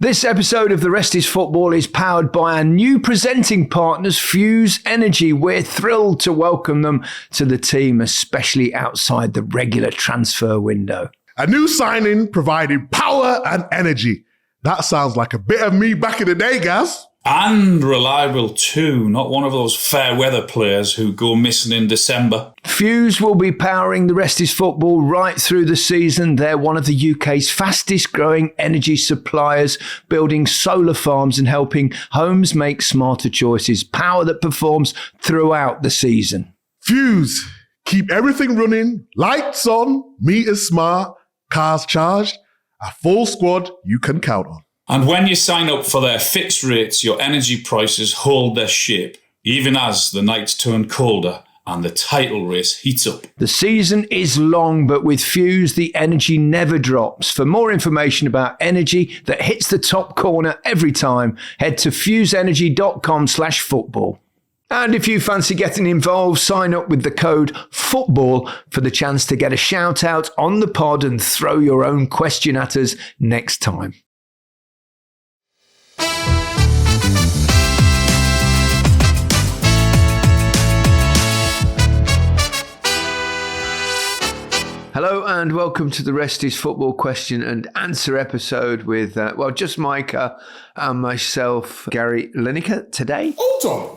This episode of The Rest is Football is powered by our new presenting partners, Fuse Energy. We're thrilled to welcome them to the team, especially outside the regular transfer window. A new signing providing power and energy. That sounds like a bit of me back in the day, Gaz. And reliable too, not one of those fair weather players who go missing in December. Fuse will be powering The Rest is Football right through the season. They're one of the UK's fastest growing energy suppliers, building solar farms and helping homes make smarter choices. Power that performs throughout the season. Fuse. Keep everything running, lights on, meters smart, cars charged. A full squad you can count on. And when you sign up for their fixed rates, your energy prices hold their shape, even as the nights turn colder and the title race heats up. The season is long, but with Fuse, the energy never drops. For more information about energy that hits the top corner every time, head to fuseenergy.com/football. And if you fancy getting involved, sign up with the code FOOTBALL for the chance to get a shout out on the pod and throw your own question at us next time. Hello and welcome to the Rest is Football question and answer episode with, just Micah and myself, Gary Lineker today. Hold on.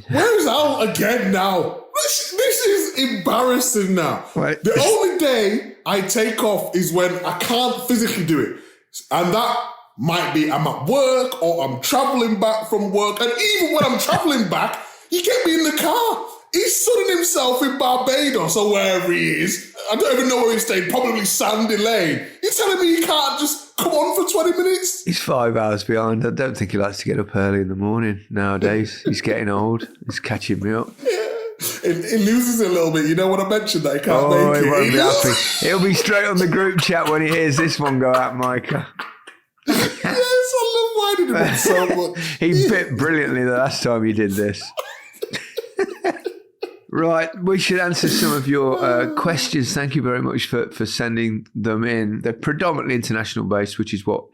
Where's Al again now? This is embarrassing now. Right. The only day I take off is when I can't physically do it. And that might be I'm at work or I'm travelling back from work. And even when I'm travelling back, you get me in the car. He's sunning himself in Barbados or wherever he is. I don't even know where he's staying, probably Sandy Lane. You're telling me he can't just come on for 20 minutes? He's 5 hours behind. I don't think he likes to get up early in the morning nowadays. He's getting old. He's catching me up. Yeah. He loses a little bit. You know what I mentioned that he can't make it? He won't be happy. He'll be straight on the group chat when he hears this one go out, Micah. Yes, I love winding him up so much. He bit brilliantly the last time you did this. Right, we should answer some of your questions. Thank you very much for sending them in. They're predominantly international based, which is what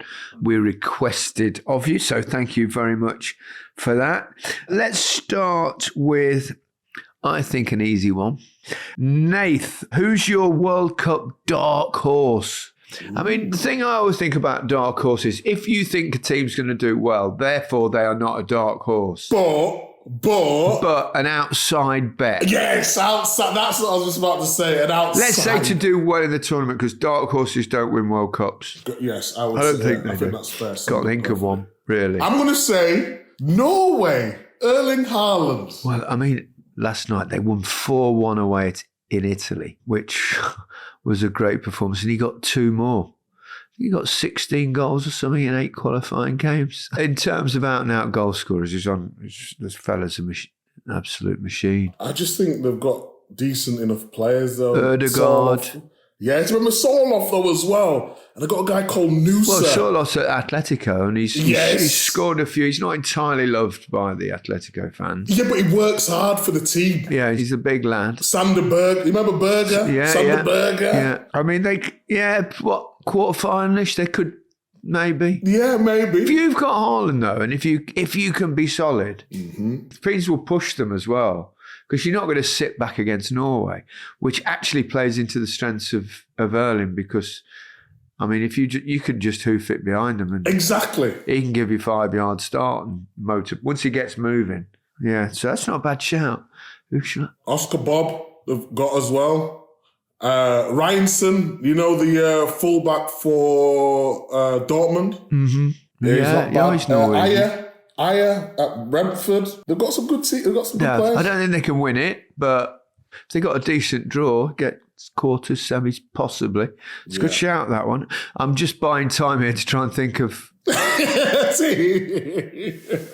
we requested of you. So thank you very much for that. Let's start with, I think, an easy one. Nath, who's your World Cup dark horse? I mean, the thing I always think about dark horses, if you think a team's going to do well, therefore they are not a dark horse. But an outside bet. Yes, outside. That's what I was just about to say. An outside. Let's say to do well in the tournament, because dark horses don't win World Cups. Yes, I don't think they do. think that's fair. Got to think of one, really. I'm going to say Norway. Erling Haaland. Well, I mean, last night they won 4-1 away in Italy, which was a great performance, and he got 2 more. He got 16 goals or something in 8 qualifying games. In terms of out-and-out goal scorers, this fella's an absolute machine. I just think they've got decent enough players, though. Ødegaard. Yes, remember Sorloth, though, as well. And they've got a guy called Nusa. Well, Sorloth's at Atletico, and he's scored a few. He's not entirely loved by the Atletico fans. Yeah, but he works hard for the team. Yeah, he's a big lad. Sander Berg. You remember Berger? Yeah, Sander Berger. Yeah. I mean, quarter-finalish, they could maybe. Yeah, maybe. If you've got Haaland, though, and if you can be solid, things will push them as well. Because you're not going to sit back against Norway, which actually plays into the strengths of Erling. Because, I mean, if you could just hoof it behind him, and exactly, he can give you 5-yard start and motor once he gets moving. Yeah, so that's not a bad shout. Who should Oscar Bob they've got as well. Ryanson, you know, the fullback for Dortmund. Mm-hmm. Yeah, he's Norwegian. Aya at Brentford. They've got some good teams. They've got some good players. I don't think they can win it, but if they got a decent draw, get quarters, semis, possibly. It's a good shout, that one. I'm just buying time here to try and think of.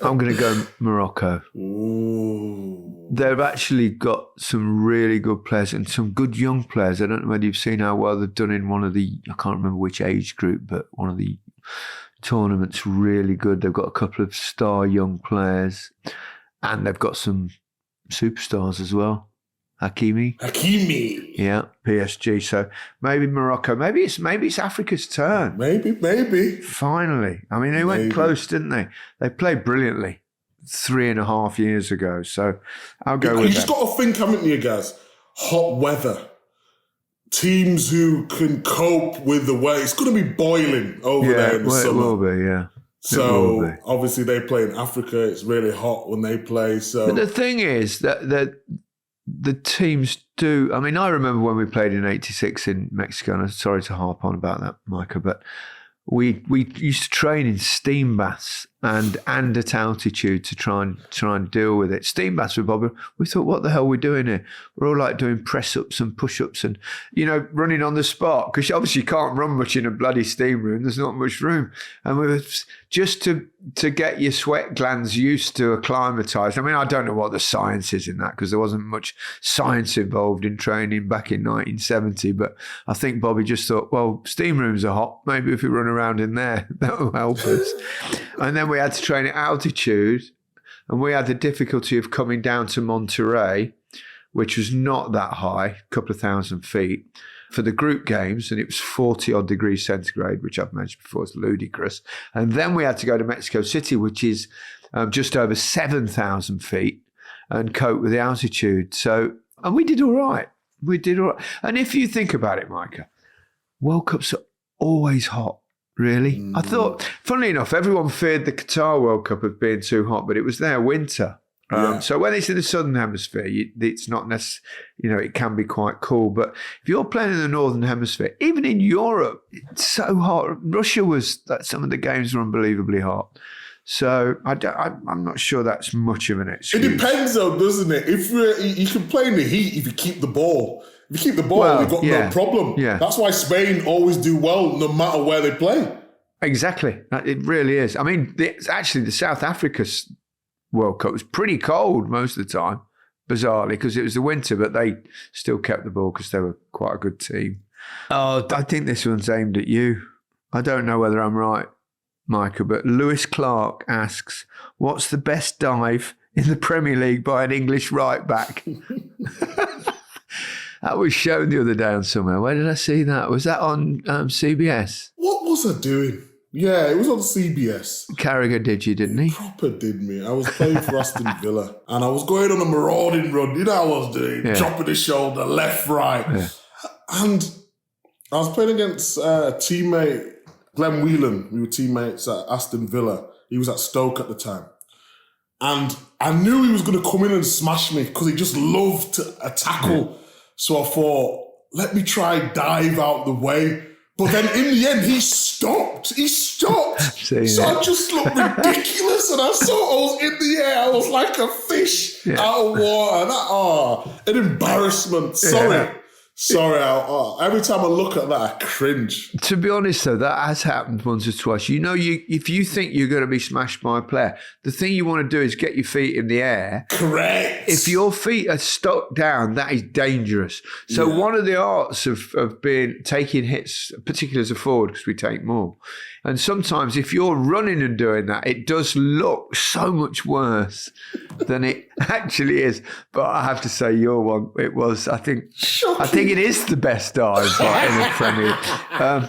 I'm going to go Morocco. Ooh. They've actually got some really good players and some good young players. I don't know whether you've seen how well they've done in one of the, I can't remember which age group, but one of the tournament's really good. They've got a couple of star young players and they've got some superstars as well. Hakimi. Yeah, PSG. So maybe Morocco. Maybe it's Africa's turn. Maybe. Finally. I mean, they went close, didn't they? They played brilliantly 3.5 years ago. So I'll go with that. You just got to think, haven't you, guys? Hot weather. Teams who can cope with the weather. It's going to be boiling over there in the summer. It will be, yeah. So obviously they play in Africa. It's really hot when they play. So, but the thing is that the teams do. I mean, I remember when we played in '86 in Mexico. And I'm sorry to harp on about that, Micah, but we used to train in steam baths and at altitude to try and deal with it. Steam baths with Bob. We thought, what the hell are we doing here? We're all like doing press ups and push ups and running on the spot, because obviously you can't run much in a bloody steam room. There's not much room, and we were just to get your sweat glands used to acclimatise. I mean, I don't know what the science is in that, because there wasn't much science involved in training back in 1970. But I think Bobby just thought, well, steam rooms are hot. Maybe if we run around in there, that will help us. And then we had to train at altitude, and we had the difficulty of coming down to Monterey, which was not that high, a couple of thousand feet, for the group games, and it was 40-odd degrees centigrade, which I've mentioned before, is ludicrous. And then we had to go to Mexico City, which is just over 7,000 feet, and cope with the altitude. And we did all right. And if you think about it, Micah, World Cups are always hot. Really? I thought, funnily enough, everyone feared the Qatar World Cup of being too hot, but it was their winter. So when it's in the southern hemisphere, it's not necessarily, it can be quite cool. But if you're playing in the northern hemisphere, even in Europe, it's so hot. Russia some of the games were unbelievably hot. So I'm not sure that's much of an excuse. It depends though, doesn't it? If you can play in the heat if you keep the ball. If you keep the ball, you've got no problem. Yeah. That's why Spain always do well no matter where they play. Exactly. It really is. I mean, actually, the South Africa World Cup was pretty cold most of the time, bizarrely, because it was the winter, but they still kept the ball because they were quite a good team. Oh, I think this one's aimed at you. I don't know whether I'm right, Micah, but Lewis Clark asks, what's the best dive in the Premier League by an English right back? That was shown the other day on somewhere. Where did I see that? Was that on CBS? What was I doing? Yeah, it was on CBS. Carragher did you, didn't he? Proper did me. I was playing for Aston Villa and I was going on a marauding run. You know how I was doing? Dropping the shoulder, left, right. Yeah. And I was playing against a teammate, Glenn Whelan. We were teammates at Aston Villa. He was at Stoke at the time. And I knew he was going to come in and smash me because he just loved a tackle. Yeah. So I thought, let me try dive out the way. But then in the end, he stopped. So I just looked ridiculous. And I saw I was in the air. I was like a fish out of water. An embarrassment. Sorry. Every time I look at that, I cringe. To be honest, though, that has happened once or twice. If you think you're going to be smashed by a player, the thing you want to do is get your feet in the air. Correct. If your feet are stuck down, that is dangerous. So one of the arts of taking hits, particularly as a forward, because we take more. And sometimes if you're running and doing that, it does look so much worse than it actually is. But I have to say, your one, it was, I think it is the best dive in the Premier League.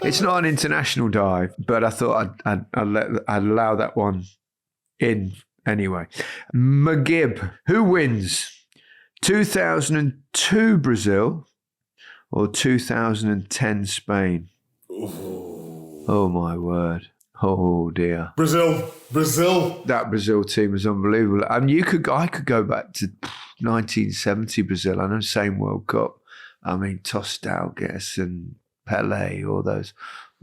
It's not an international dive, but I thought I'd allow that one in anyway. McGibb, who wins? 2002 Brazil or 2010 Spain? Oh, my word. Oh, dear. Brazil. That Brazil team was unbelievable. I mean, I could go back to 1970 Brazil. I know, same World Cup. I mean, Tostão, Gerson, Pelé, all those.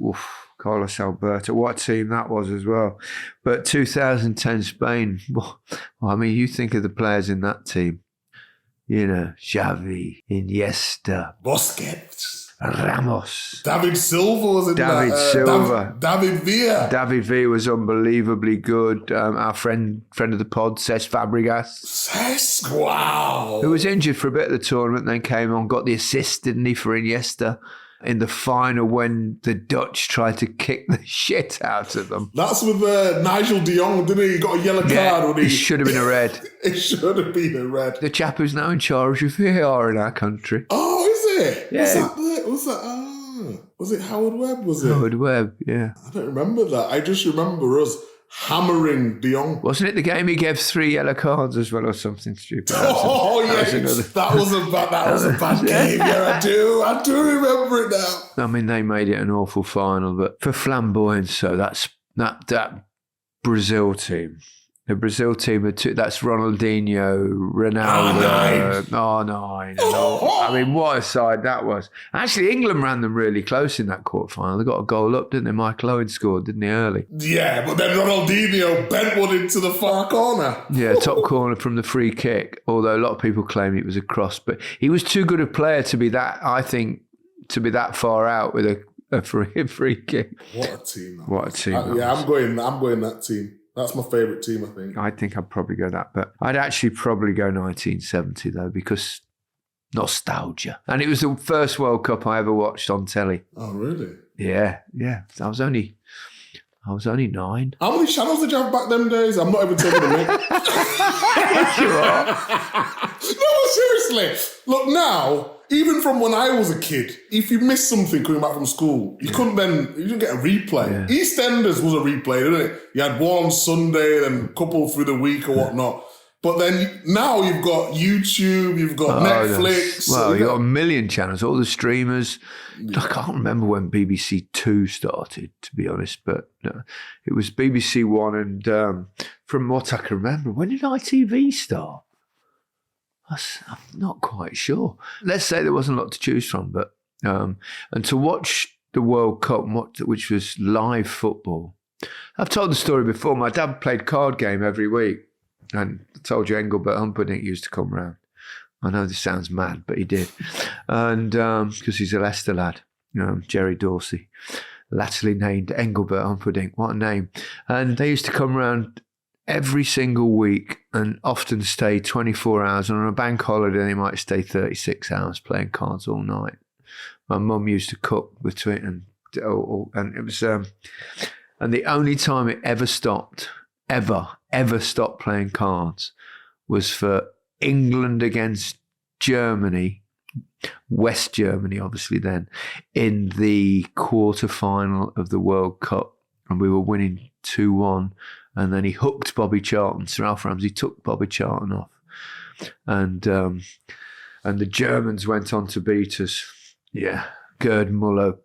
Oof, Carlos Alberto. What a team that was as well. But 2010 Spain, well, I mean, you think of the players in that team. Xavi, Iniesta. Busquets. Ramos. David Silva was in David that. Silva. David Villa. David Villa was unbelievably good. Our friend of the pod, Cesc Fabregas. Wow. Who was injured for a bit of the tournament, then came on, got the assist, didn't he, for Iniesta. in the final when the Dutch tried to kick the shit out of them. That's with Nigel de Jong, didn't he? He got a yellow card. It should have been a red. It should have been a red. The chap who's now in charge of VAR in our country. Oh, is it? Yeah. Was it Howard Webb, was it? Howard Webb, yeah. I don't remember that. I just remember us hammering de Jong. Wasn't it the game he gave 3 yellow cards as well or something stupid? Oh, yeah. That was a bad game. Yeah, I do remember it now. I mean, they made it an awful final, but for flamboyance, so that Brazil team. The Brazil team, that's Ronaldinho, Ronaldo, R9. I mean, what a side that was. Actually, England ran them really close in that quarterfinal. They got a goal up, didn't they? Michael Owen scored, didn't he, early? Yeah, but then Ronaldinho bent one into the far corner. Yeah, top corner from the free kick, although a lot of people claim it was a cross. But he was too good a player to be that, I think, to be that far out with a free kick. What a team. What a team. I'm going that team. That's my favourite team, I think. I think I'd probably go that, but I'd actually probably go 1970 though, because nostalgia. And it was the first World Cup I ever watched on telly. Oh, really? Yeah. I was only 9. How many channels did you have back them days? I'm not even taking a mic. Yes, you are. No, seriously. Look, now, even from when I was a kid, if you missed something coming back from school, you didn't get a replay. Yeah. EastEnders was a replay, didn't it? You had one on Sunday, then a couple through the week or whatnot. But then now you've got YouTube, you've got Netflix. Well, you've got a million channels, all the streamers. Yeah. I can't remember when BBC Two started, to be honest, but it was BBC One. And from what I can remember, when did ITV start? I'm not quite sure. Let's say there wasn't a lot to choose from, but and to watch the World Cup, which was live football. I've told the story before. My dad played card game every week, and I told you Engelbert Humperdinck used to come round. I know this sounds mad, but he did, and because he's a Leicester lad, Jerry Dorsey, latterly named Engelbert Humperdinck. What a name! And they used to come round every single week and often stay 24 hours. And on a bank holiday, they might stay 36 hours playing cards all night. My mum used to cook between, and it was, and the only time it ever stopped, ever stopped playing cards was for England against Germany, West Germany, obviously then, in the quarter-final of the World Cup. And we were winning 2-1. And then he hooked Bobby Charlton. Sir Alf Ramsey took Bobby Charlton off. And the Germans went on to beat us. Yeah. Gerd Muller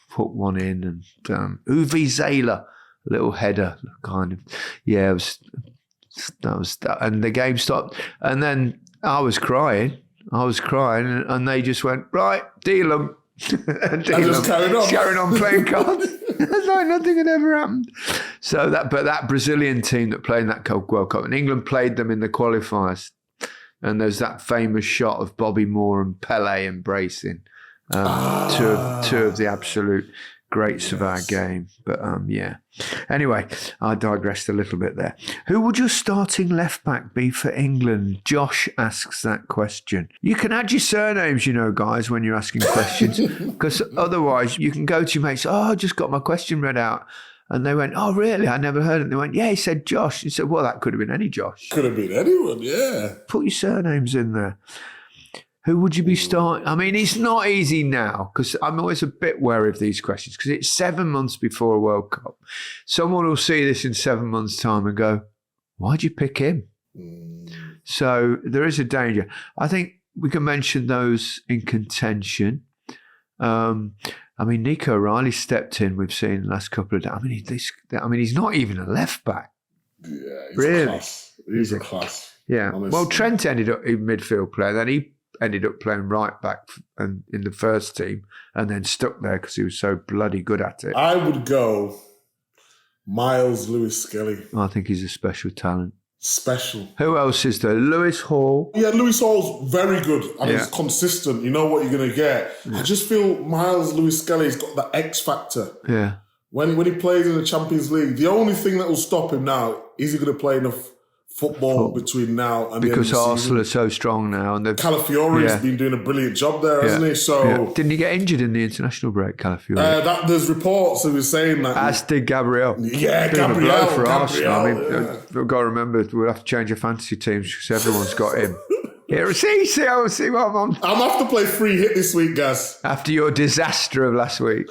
put one in. And Uwe Zähler, a little header, kind of. Yeah, that was that. And the game stopped. And then I was crying. And they just went, right, deal them. And just carrying on playing cards. It's like nothing had ever happened. So that Brazilian team that played in that World Cup, and England played them in the qualifiers, and there's that famous shot of Bobby Moore and Pele embracing, two of the absolute greats of our game. But yeah. Anyway, I digressed a little bit there. Who would your starting left back be for England? Josh asks that question. You can add your surnames, guys, when you're asking questions, because otherwise you can go to your mates. Oh, I just got my question read out. And they went, oh, really? I never heard it. And they went, yeah, he said Josh. He said, well, that could have been any Josh. Could have been anyone, yeah. Put your surnames in there. Who would you be starting? I mean, it's not easy now, because I'm always a bit wary of these questions, because it's 7 months before a World Cup. Someone will see this in 7 months' time and go, why'd you pick him? So there is a danger. I think we can mention those in contention. I mean, Nico O'Reilly stepped in. We've seen the last couple of days. I mean, he's not even a left back. Yeah, he's really? A class. He's a class. Yeah. Honestly. Well, Trent ended up in midfield player. Then he ended up playing right back and in the first team, and then stuck there because he was so bloody good at it. I would go Miles Lewis Skelly. I think he's a special talent. Special. Who else is there? Lewis Hall. Yeah, Lewis Hall's very good and he's consistent. You know what you're going to get. I just feel Miles Lewis Skelly's got that X factor. Yeah. When he plays in the Champions League, the only thing that will stop him now is he going to play enough football between now and because the end of the Arsenal season. are so strong now, and Calafiori's been doing a brilliant job there, hasn't he? So didn't he get injured in the international break, Calafiori? there's reports that were saying that. As did Gabriel. Yeah, Been a blow Gabriel. for Arsenal. I mean, yeah. we've got to remember we'll have to change our fantasy teams because everyone's got him. Here, see what I'm on. I'm going to have to play free hit this week, guys. After your disaster of last week.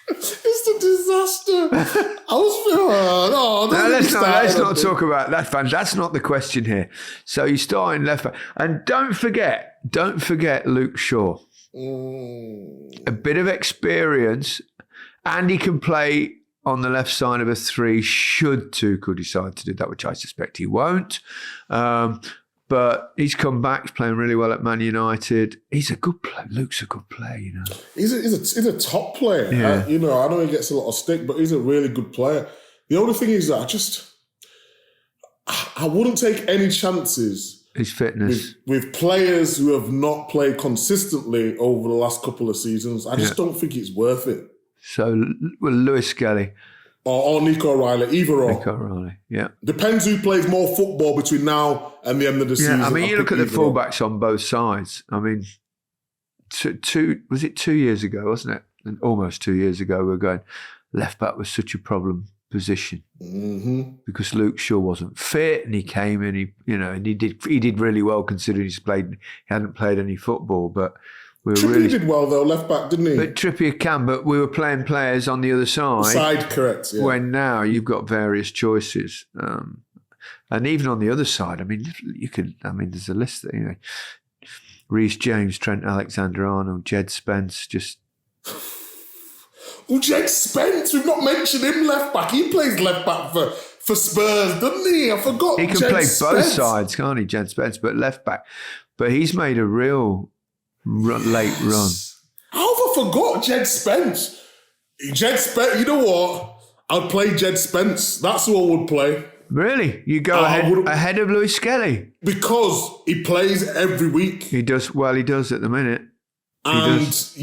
It's a disaster. I was let's not talk about that, fan. That's not the question here. So you start in left back. And don't forget Luke Shaw. A bit of experience, and he can play on the left side of a 3 should Tuchel decide to do that, which I suspect he won't. But he's come back, he's playing really well at Man United. He's a good player. Luke's a good player, you know. He's a top player. Yeah. I know he gets a lot of stick, but he's a really good player. The only thing is that I wouldn't take any chances His fitness. with players who have not played consistently over the last couple of seasons. I just don't think it's worth it. So, Lewis Skelly. Or Nico O'Reilly, either or. Nico O'Reilly, yeah. Depends who plays more football between now and the end of the season. Yeah, I mean, you look at the either or. fullbacks on both sides. I mean, was it 2 years ago, wasn't it? And almost 2 years ago, we were going, left back was such a problem position because Luke Shaw wasn't fit, and he came in, and he did really well considering he hadn't played any football, but we were Trippier did well though, left back, didn't he? But Trippier can, but we were playing players on the other side. Correct. Yeah. When now you've got various choices, and even on the other side, I mean, there's a list that Reece James, Trent Alexander-Arnold, Jed Spence, just. Well, Jed Spence, we've not mentioned him left back. He plays left back for Spurs, doesn't he? I forgot. He can play both sides, can't he, Jed Spence? But left back. But he's made a real late run. How have I forgot Jed Spence? Jed Spence, you know what? I'd play Jed Spence. That's who I would play. Really? You go ahead of Lewis Skelly? Because he plays every week. He does. Well, he does at the minute. He's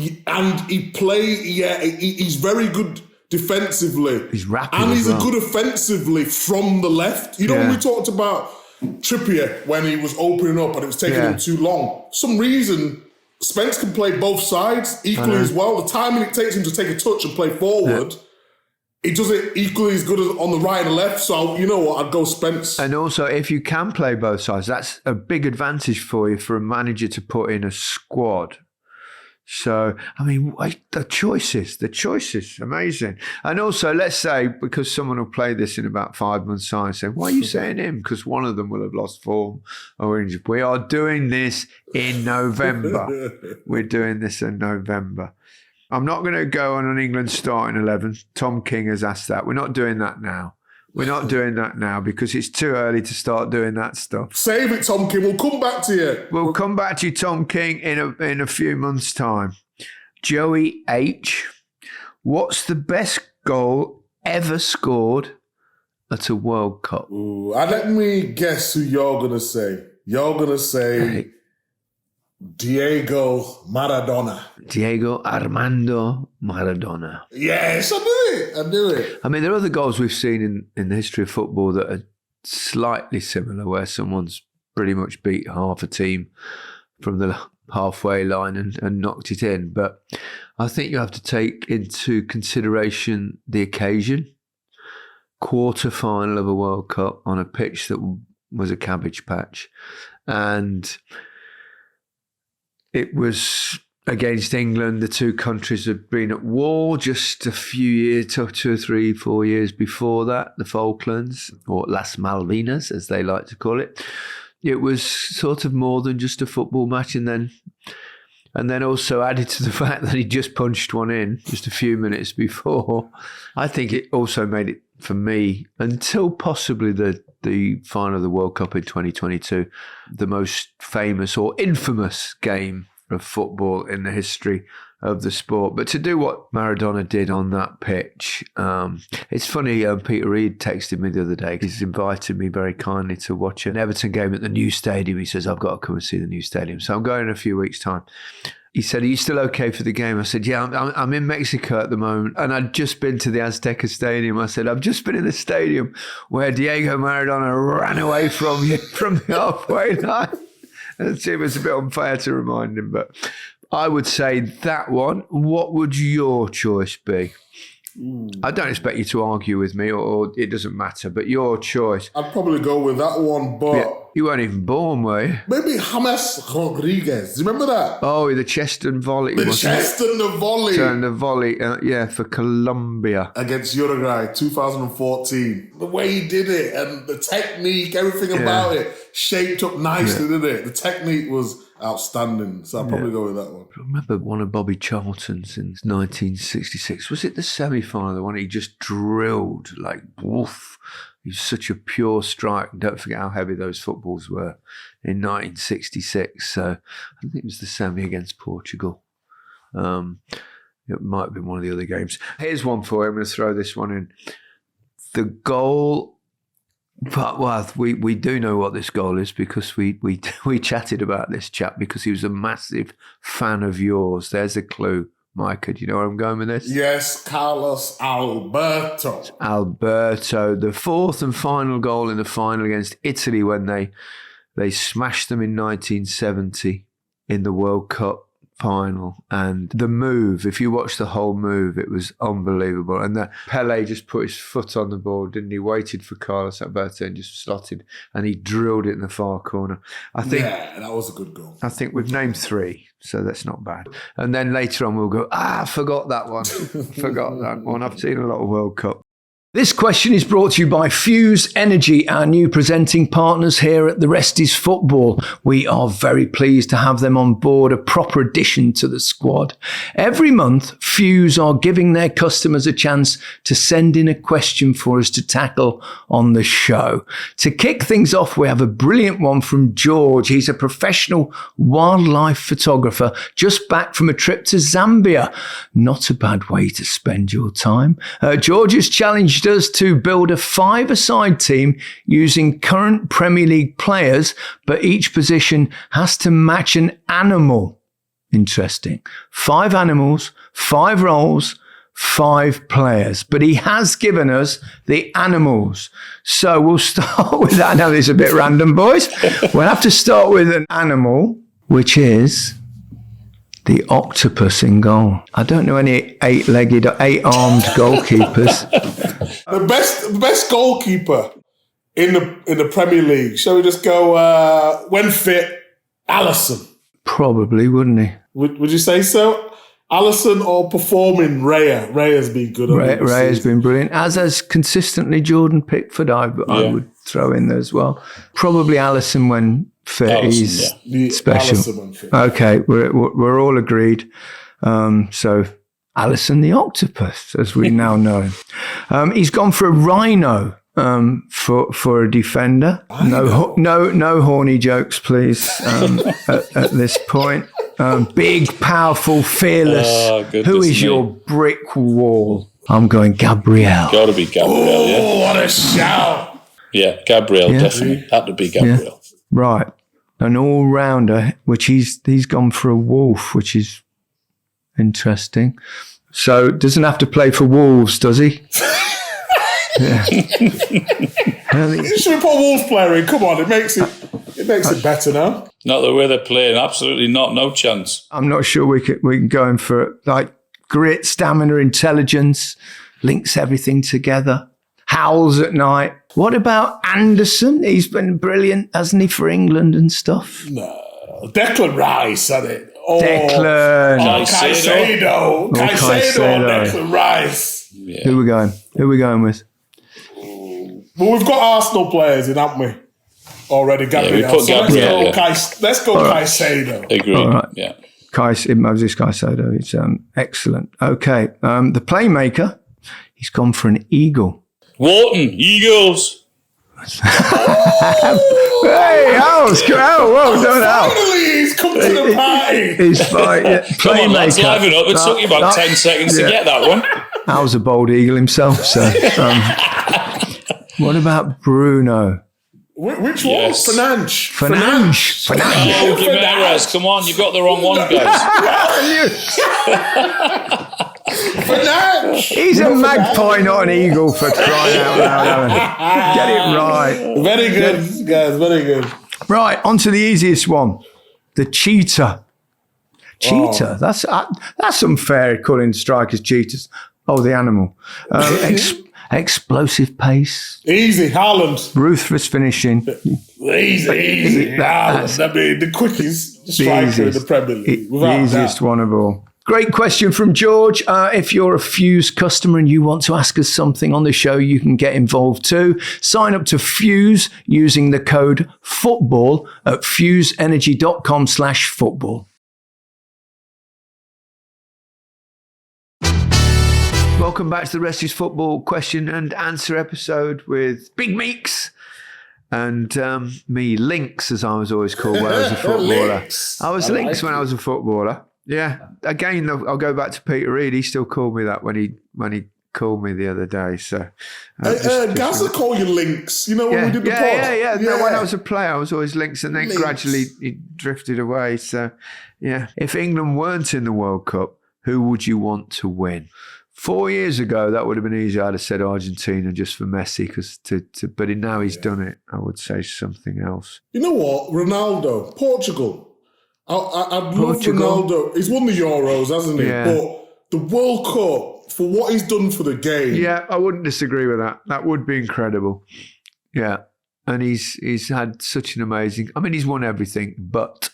very good defensively. He's rapid and as he's well. good offensively from the left. When we talked about Trippier when he was opening up and it was taking him too long. For some reason, Spence can play both sides equally as well. The timing it takes him to take a touch and play forward, he does it equally as good as on the right and left. So, you know what? I'd go Spence. And also, if you can play both sides, that's a big advantage for you for a manager to put in a squad. So, I mean, the choices, amazing. And also, let's say, because someone will play this in about 5 months' time, say, why are you saying him? Because one of them will have lost form or injured. We are doing this in November. We're doing this in November. I'm not going to go on an England starting 11. Tom King has asked that. We're not doing that now. We're not doing that now because it's too early to start doing that stuff. Save it, Tom King. We'll come back to you. We'll come back to you, Tom King, in a few months' time. Joey H. What's the best goal ever scored at a World Cup? Ooh, let me guess who you're going to say. You're going to say Diego Maradona. Diego Armando Maradona. Yes, I knew it. I mean, there are other goals we've seen in the history of football that are slightly similar, where someone's pretty much beat half a team from the halfway line and knocked it in. But I think you have to take into consideration the occasion. Quarter-final of a World Cup on a pitch that was a cabbage patch. And it was against England. The two countries had been at war just a few years, 2 or 3, 4 years before that, the Falklands, or Las Malvinas, as they like to call it. It was sort of more than just a football match. And then also added to the fact that he just punched one in just a few minutes before. I think it also made it, for me, until possibly the final of the World Cup in 2022, the most famous or infamous game of football in the history of the sport. But to do what Maradona did on that pitch, it's funny, Peter Reid texted me the other day. He's invited me very kindly to watch an Everton game at the new stadium. He says, I've got to come and see the new stadium. So I'm going in a few weeks' time. He said, "Are you still okay for the game?" I said, "Yeah, I'm in Mexico at the moment." And I'd just been to the Azteca Stadium. I said, "I've just been in the stadium where Diego Maradona ran away from you from the halfway line." And it was a bit unfair to remind him, but I would say that one. What would your choice be? I don't expect you to argue with me, or it doesn't matter, but your choice. I'd probably go with that one, but... Yeah, you weren't even born, were you? Maybe James Rodriguez. Do you remember that? Oh, the chest and volley. The chest and the volley. Turn the volley, for Colombia. Against Uruguay, 2014. The way he did it and the technique, everything about it, shaped up nicely, didn't it? The technique was outstanding, so I'll probably go with that one. I remember one of Bobby Charlton's in 1966. Was it the semi-final, the one he just drilled like woof? He's such a pure strike. Don't forget how heavy those footballs were in 1966. So I think it was the semi against Portugal. It might have been one of the other games. Here's one for you. I'm going to throw this one in. The goal... But we do know what this goal is because we chatted about this chap because he was a massive fan of yours. There's a clue, Micah. Do you know where I'm going with this? Yes, Carlos Alberto. Alberto, the fourth and final goal in the final against Italy when they smashed them in 1970 in the World Cup final. And the move, if you watch the whole move, it was unbelievable. And Pele just put his foot on the ball, didn't he? Waited for Carlos Alberto and just slotted, and he drilled it in the far corner. I think that was a good goal. I think we've named 3, so that's not bad. And then later on we'll go, forgot that one. Forgot that one. I've seen a lot of World Cup. This question is brought to you by Fuse Energy, our new presenting partners here at The Rest is Football. We are very pleased to have them on board, a proper addition to the squad. Every month, Fuse are giving their customers a chance to send in a question for us to tackle on the show. To kick things off, we have a brilliant one from George. He's a professional wildlife photographer just back from a trip to Zambia. Not a bad way to spend your time. George has challenged us to build a 5-a-side team using current Premier League players, but each position has to match an animal. Interesting. 5 animals, 5 roles, 5 players. But he has given us the animals. So we'll start with that. Now, this is a bit random, boys. We'll have to start with an animal, which is the octopus in goal. I don't know any 8-legged or 8-armed goalkeepers. The best goalkeeper in the Premier League. Shall we just go when fit? Alisson. Probably, wouldn't he? Would you say so? Alisson or performing Raya? Raya's been good. Raya's been brilliant, as has consistently Jordan Pickford. I would throw in there as well. Probably Alisson when fit. He's special. Okay, we're all agreed. So Alisson the octopus, as we now know. He's gone for a rhino for a defender. No horny jokes, please. At this point, big, powerful, fearless. Who is your brick wall? I'm going Gabriel. Got to be Gabriel. Oh, what a shout! Yeah, Gabriel definitely had to be Gabriel. Yeah. Right. An all-rounder, which he's gone for a wolf, which is interesting. So doesn't have to play for Wolves, does he? Yeah. You should put a Wolves player in. Come on, it makes it better now. Not the way they're playing. Absolutely not. No chance. I'm not sure we can go in for like grit, stamina, intelligence, links everything together. Howls at night. What about Anderson? He's been brilliant, hasn't he, for England and stuff? No. Declan Rice, had it. Oh, Declan. Caicedo. Caicedo or Declan Rice. Yeah. Who are we going with? Well, we've got Arsenal players in, haven't we? Already, Gabriel. Yeah, we put Gabriel. Let's go Caicedo. Agreed. All right. Yeah. Moses Caicedo. It's excellent. Okay. The playmaker, he's gone for an eagle. Wharton, Eagles. Hey, Al's come out. Whoa, don't Al. Finally, he's come to the party. He's fine. Yeah. Come on, lads, liven up. It took you about 10 seconds to get that one. Al's a bold eagle himself, so. What about Bruno? Which one? Yes. Fernandes. Oh, Gimenez, come on, you got the wrong one, guys. Fernandes. He's a magpie, not an eagle, for crying out loud, Alan. Get it right. Very good, guys. Very good. Right, on to the easiest one. The cheetah. Cheetah. That's unfair calling strikers cheetahs. Oh, the animal. Explosive pace. Easy, Haaland. Ruthless finishing. Easy. Haaland. I mean, the quickest striker in the Premier League. The easiest one of all. Great question from George. If you're a Fuse customer and you want to ask us something on the show, you can get involved too. Sign up to Fuse using the code FOOTBALL at fuseenergy.com/football. Welcome back to the Rest is Football question and answer episode with Big Meeks and me, Lynx, as I was always called when I was a footballer. I was Lynx when I was a footballer. Yeah. Again, I'll go back to Peter Reid. He still called me that when he called me the other day. So, Gazza call you Lynx. You know when we did the pod. Yeah. No, when I was a player, I was always Lynx, and then gradually he drifted away. So, yeah. If England weren't in the World Cup, who would you want to win? 4 years ago, that would have been easy. I'd have said Argentina just for Messi, but now he's done it. I would say something else. You know what? Ronaldo, Portugal. I'd love Ronaldo. He's won the Euros, hasn't he? Yeah. But the World Cup, for what he's done for the game. Yeah, I wouldn't disagree with that. That would be incredible. Yeah. And he's had such an amazing... I mean, he's won everything but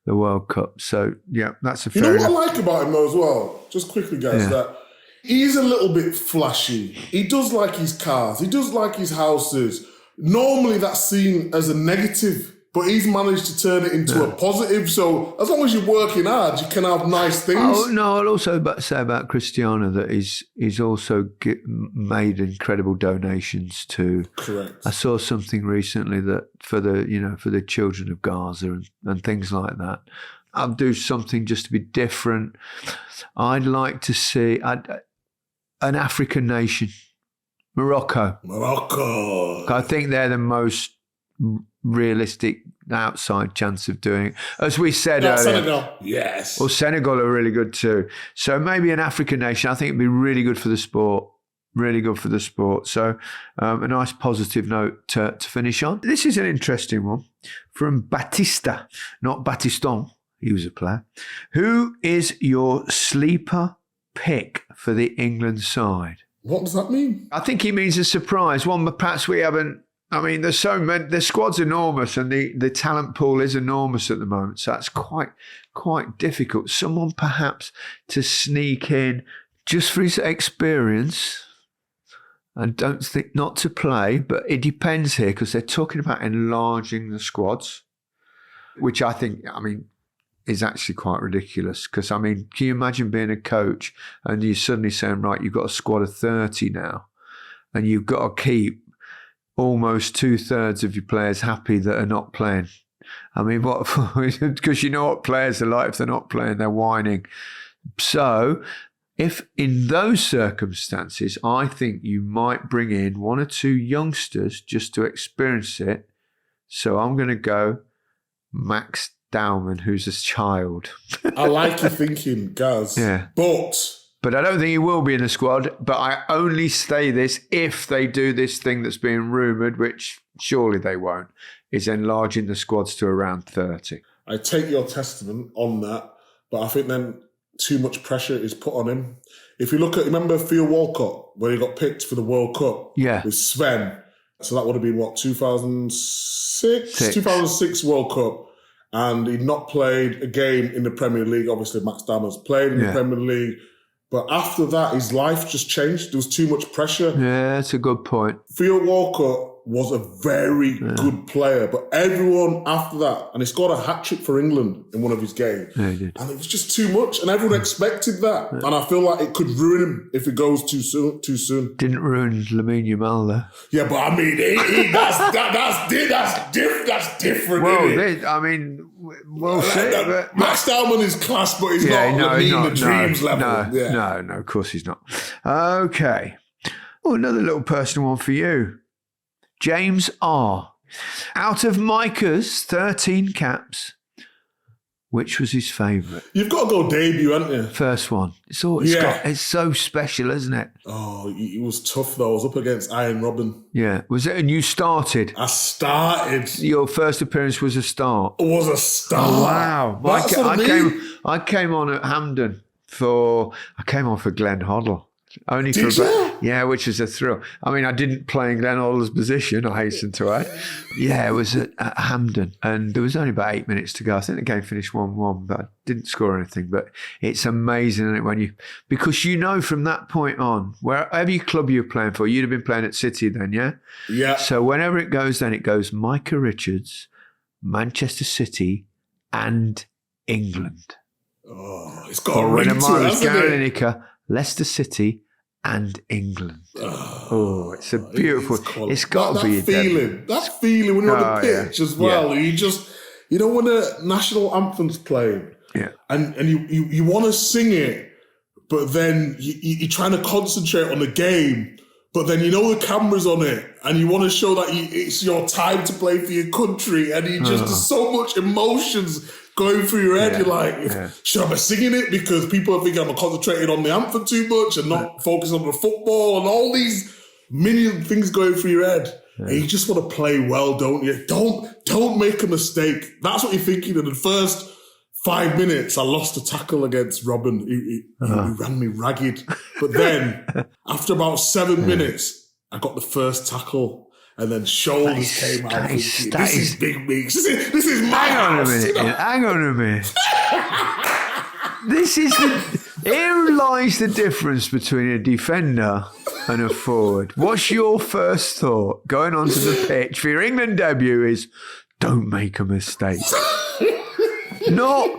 the World Cup. So, yeah, that's a fair enough. You know what I like about him, though, as well? Just quickly, guys, that he's a little bit flashy. He does like his cars. He does like his houses. Normally, that's seen as a negative. But he's managed to turn it into a positive. So as long as you're working hard, you can have nice things. Oh, no, I'll also say about Cristiano that he's also made incredible donations to. Correct. I saw something recently that for the children of Gaza and things like that. I'll do something just to be different. I'd like to see an African nation, Morocco. I think they're the most realistic outside chance of doing it. As we said earlier. Senegal. Yes. Well, Senegal are really good too. So maybe an African nation, I think it'd be really good for the sport. Really good for the sport. So a nice positive note to finish on. This is an interesting one from Batista, not Battiston. He was a player. Who is your sleeper pick for the England side? What does that mean? I think he means a surprise. One perhaps we haven't. I mean, there's so many. The squad's enormous, and the talent pool is enormous at the moment. So that's quite difficult. Someone perhaps to sneak in just for his experience. I don't think not to play, but it depends here because they're talking about enlarging the squads, which I think, is actually quite ridiculous. Because, can you imagine being a coach and you're suddenly saying, right, you've got a squad of 30 now, and you've got to keep almost 2/3 of your players happy that are not playing. What? Because you know what players are like. If they're not playing, they're whining. So, if in those circumstances, I think you might bring in one or two youngsters just to experience it. So I'm going to go Max Dowman, who's a child. I like your thinking, Gaz. Yeah. But I don't think he will be in the squad. But I only say this if they do this thing that's being rumoured, which surely they won't, is enlarging the squads to around 30. I take your testament on that, but I think then too much pressure is put on him. If you look at, remember Theo Walcott, where he got picked for the World Cup with Sven? So that would have been, 2006? 2006 World Cup. And he'd not played a game in the Premier League. Obviously, Max Dowman's played in the Premier League. But after that, his life just changed. There was too much pressure. Yeah, that's a good point. Theo Walcott was a very good player, but everyone after that, and he scored a hat-trick for England in one of his games. Yeah, he did. And it was just too much, and everyone expected that. Yeah. And I feel like it could ruin him if it goes too soon. Didn't ruin Lamine Yamal, though. Yeah, but that's different. Well, we'll see. Max Dowman is class, but he's not Lamine the Dreams level. No, of course he's not. Okay. Oh, another little personal one for you. James R. Out of Micah's 13 caps, which was his favourite? You've got to go debut, haven't you? First one. It's so special, isn't it? Oh, it was tough though. I was up against Iron Robin. Yeah. Was it? And you started? I started. Your first appearance was a start. It was a start. Oh, wow. That's what I mean. I came on at Hampden for Glenn Hoddle. Only Did for you? Yeah, which was a thrill. I mean, I didn't play in Glenn Hoddle's position, I hasten to add. Yeah, it was at Hampden. And there was only about 8 minutes to go. I think the game finished 1-1, but I didn't score anything. But it's amazing, isn't it, because from that point on, wherever club you're playing for, you'd have been playing at City then, yeah? Yeah. So whenever it goes Micah Richards, Manchester City, and England. Oh, it's got a ring to it, hasn't it? Lineker, Leicester City, and England. Oh, it's a beautiful. It's got to be that feeling. That feeling when you're on the pitch as well. Yeah. When the national anthem's playing, and you want to sing it, but then you're trying to concentrate on the game. But then the camera's on it, and you want to show that it's your time to play for your country, and there's so much emotions going through your head. You're like, should I be singing it because people think I'm concentrating on the anthem too much and not focusing on the football and all these million things going through your head. And you just want to play well, don't you? Don't make a mistake. That's what you're thinking. In the first 5 minutes, I lost a tackle against Robin. He ran me ragged. But then, after about 7 minutes, I got the first tackle. And then shoulders came out. This is Big Meeks. This is my house. Hang on a minute. Here lies the difference between a defender and a forward. What's your first thought going onto the pitch for your England debut is, don't make a mistake. Not,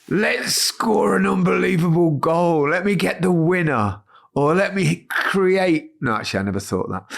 let's score an unbelievable goal. Let me get the winner. Or let me create. No, actually, I never thought that.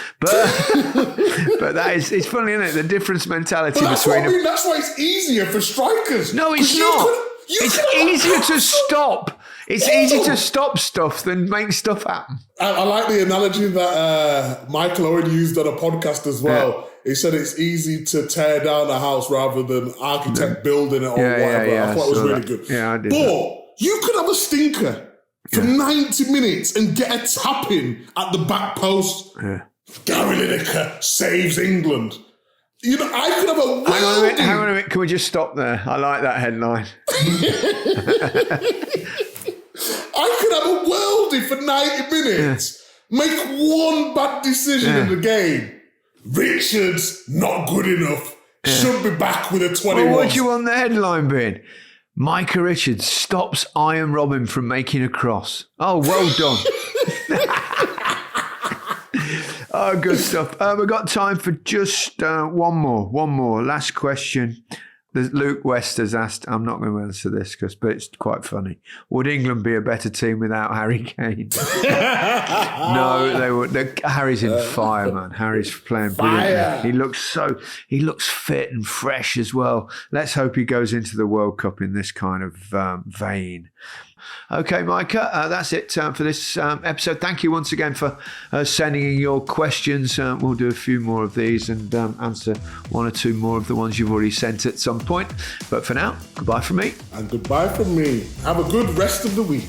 But it's funny, isn't it? The difference mentality between them. That's why it's easier for strikers. No, it's not. It's easier to stop. It's easier to stop stuff than make stuff happen. I like the analogy that Michael already used on a podcast as well. Yeah. He said it's easy to tear down a house rather than architect building it or whatever. I thought it was really good. Yeah, I did. But you could have a stinker for 90 minutes and get a tap in at the back post. Yeah. Gary Lineker saves England. I could have a Hang on a minute. Can we just stop there? I like that headline. I could have a worldie for 90 minutes. Make one bad decision in the game. Richards, not good enough. Should be back with a 21. Well, what do you want the headline being? Micah Richards stops Iron Robin from making a cross. Oh, well done. Oh, good stuff. We've got time for just one more. Last question. Luke West has asked, I'm not going to answer this, but it's quite funny. Would England be a better team without Harry Kane? No, they would. Harry's in fire, man. Harry's playing brilliantly. He looks fit and fresh as well. Let's hope he goes into the World Cup in this kind of vein. Okay, Micah, that's it for this episode. Thank you once again for sending in your questions. We'll do a few more of these and answer one or two more of the ones you've already sent at some point. But for now, goodbye from me. And goodbye from me. Have a good rest of the week.